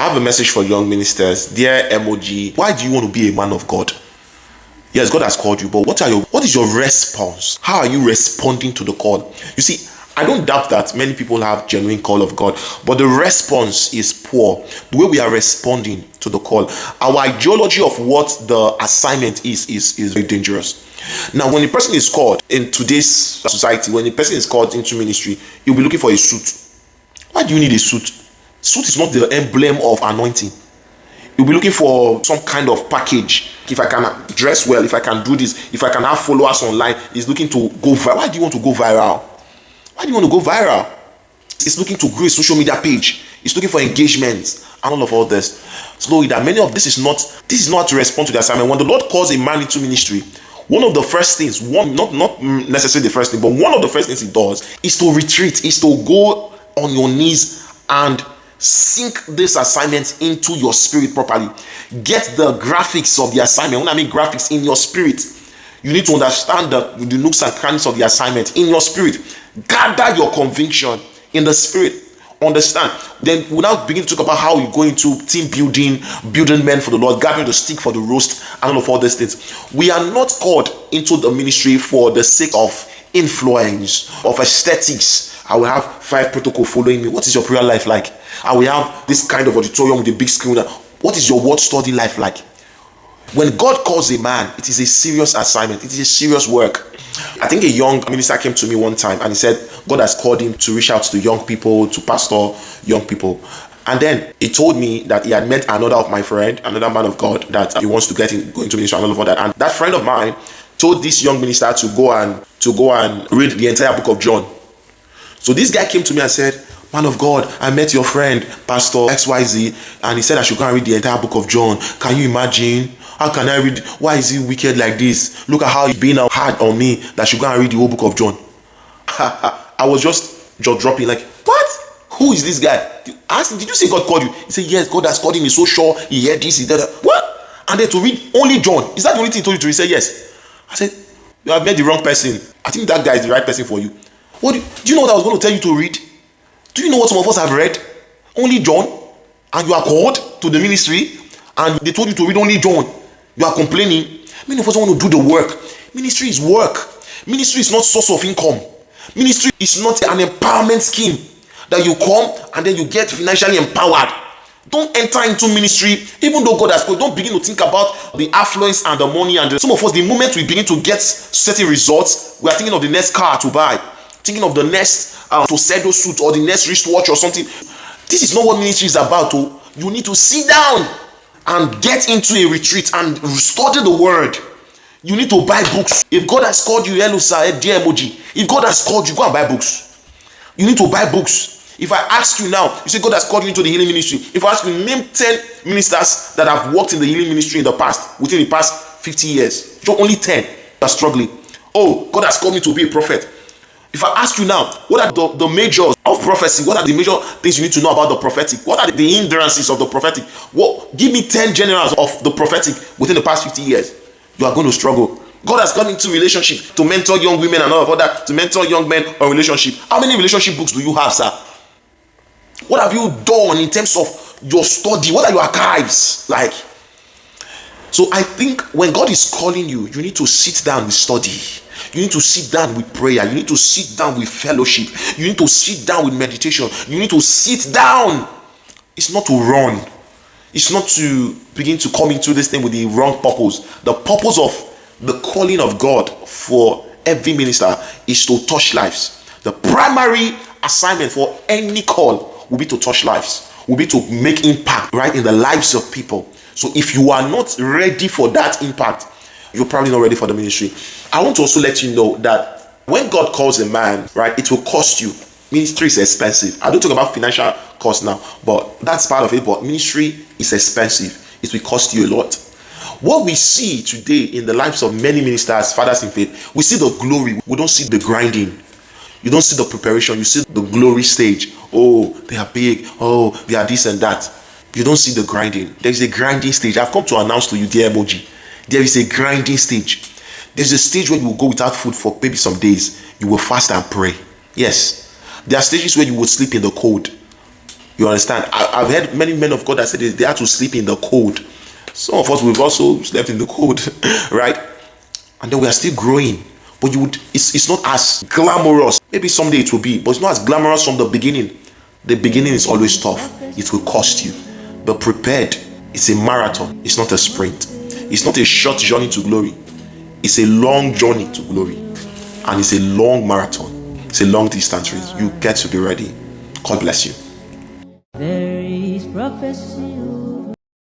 I have a message for young ministers. Dear MOG, why do you want to be a man of God? Yes, God has called you, but what is your response? How are you responding to the call? You see, I don't doubt that many people have genuine call of God, but the response is poor. The way we are responding to the call, our ideology of what the assignment is very dangerous. Now, when a person is called in today's society, when a person is called into ministry, you'll be looking for a suit. Why do you need a suit? Suit is not the emblem of anointing. You'll be looking for some kind of package. If I can dress well, if I can do this, if I can have followers online, it's looking to go viral. Why do you want to go viral? Why do you want to go viral? It's looking to grow a social media page. It's looking for engagements and all this. Slowly, that many of this is not to respond to the assignment. When the Lord calls a man into ministry, one of the first things, not necessarily the first thing, but one of the first things he does is to retreat, is to go on your knees and sink this assignment into your spirit properly. Get the graphics of the assignment. When I mean graphics, in your spirit, you need to understand the nooks and crannies of the assignment in your spirit. Gather your conviction in the spirit. Understand. Then we'll now begin to talk about how you go into team building men for the Lord, gathering the stick for the roast, and all these things. We are not called into the ministry for the sake of influence, of aesthetics. I will have 5 protocol following me. What is your prayer life like? I will have this kind of auditorium with a big screen. What is your word study life like? When God calls a man, it is a serious assignment. It is a serious work. I think a young minister came to me one time and he said God has called him to reach out to young people, to pastor young people. And then he told me that he had met another man of God, that he wants to go into ministry and all of that. And that friend of mine told this young minister to go and read the entire book of John. So this guy came to me and said, man of God, I met your friend, Pastor XYZ, and he said I should go and read the entire book of John. Can you imagine? How can I read? Why is he wicked like this? Look at how he's being hard on me that I should go and read the whole book of John. I was just dropping like, what? Who is this guy? I asked him, did you say God called you? He said, yes, God has called him. He's so sure he heard this, he did that. What? And then to read only John. Is that the only thing he told you to read? He said, yes. I said, you have met the wrong person. I think that guy is the right person for you. Do you know what I was going to tell you to read? Do you know what some of us have read? Only John. And you are called to the ministry and they told you to read only John. You are complaining. Many of us want to do the work. Ministry is work. Ministry is not source of income. Ministry is not an empowerment scheme that you come and then you get financially empowered. Don't enter into ministry, even though God has called. Don't begin to think about the affluence and the money. Some of us, the moment we begin to get certain results, we are thinking of the next car to buy, thinking of the next Tosedo suit or the next wristwatch or something. This is not what ministry is about. You need to sit down and get into a retreat and study the word. You need to buy books. If God has called you, hello sir, dear emoji. If God has called you, go and buy books. You need to buy books. If I ask you now, you say God has called you into the healing ministry. If I ask you, name 10 ministers that have worked in the healing ministry in the past, within the past 50 years. So only 10 are struggling. Oh, God has called me to be a prophet. If I ask you now, what are the majors of prophecy? What are the major things you need to know about the prophetic? What are the hindrances of the prophetic? Well, give me 10 generals of the prophetic within the past 50 years. You are going to struggle. God has gone into relationship to mentor young women and all of that, to mentor young men on relationship. How many relationship books do you have, sir? What have you done in terms of your study? What are your archives like? So I think when God is calling you, you need to sit down with study. You need to sit down with prayer. You need to sit down with fellowship. You need to sit down with meditation. You need to sit down. It's not to run. It's not to begin to come into this thing with the wrong purpose. The purpose of the calling of God for every minister is to touch lives. The primary assignment for any call will be to touch lives, will be to make impact right in the lives of people. So if you are not ready for that impact, you're probably not ready for the ministry. I want to also let you know that when God calls a man, right, it will cost you. Ministry is expensive. I don't talk about financial cost now, but that's part of it. But ministry is expensive. It will cost you a lot. What we see today in the lives of many ministers, fathers in faith, we see the glory. We don't see the grinding. You don't see the preparation. You see the glory stage. Oh, they are big. Oh, they are this and that. You don't see the grinding. There is a grinding stage. I've come to announce to you, dear emoji. There is a grinding stage. There's a stage where you will go without food for maybe some days. You will fast and pray. Yes. There are stages where you will sleep in the cold. You understand? I've heard many men of God that said they had to sleep in the cold. Some of us, we've also slept in the cold, right? And then we are still growing. But it's not as glamorous. Maybe someday it will be, but it's not as glamorous from the beginning. The beginning is always tough. It will cost you. But prepared. It's a marathon. It's not a sprint. It's not a short journey to glory. It's a long journey to glory. And it's a long marathon. It's a long distance race. You get to be ready. God bless you. There is prophecy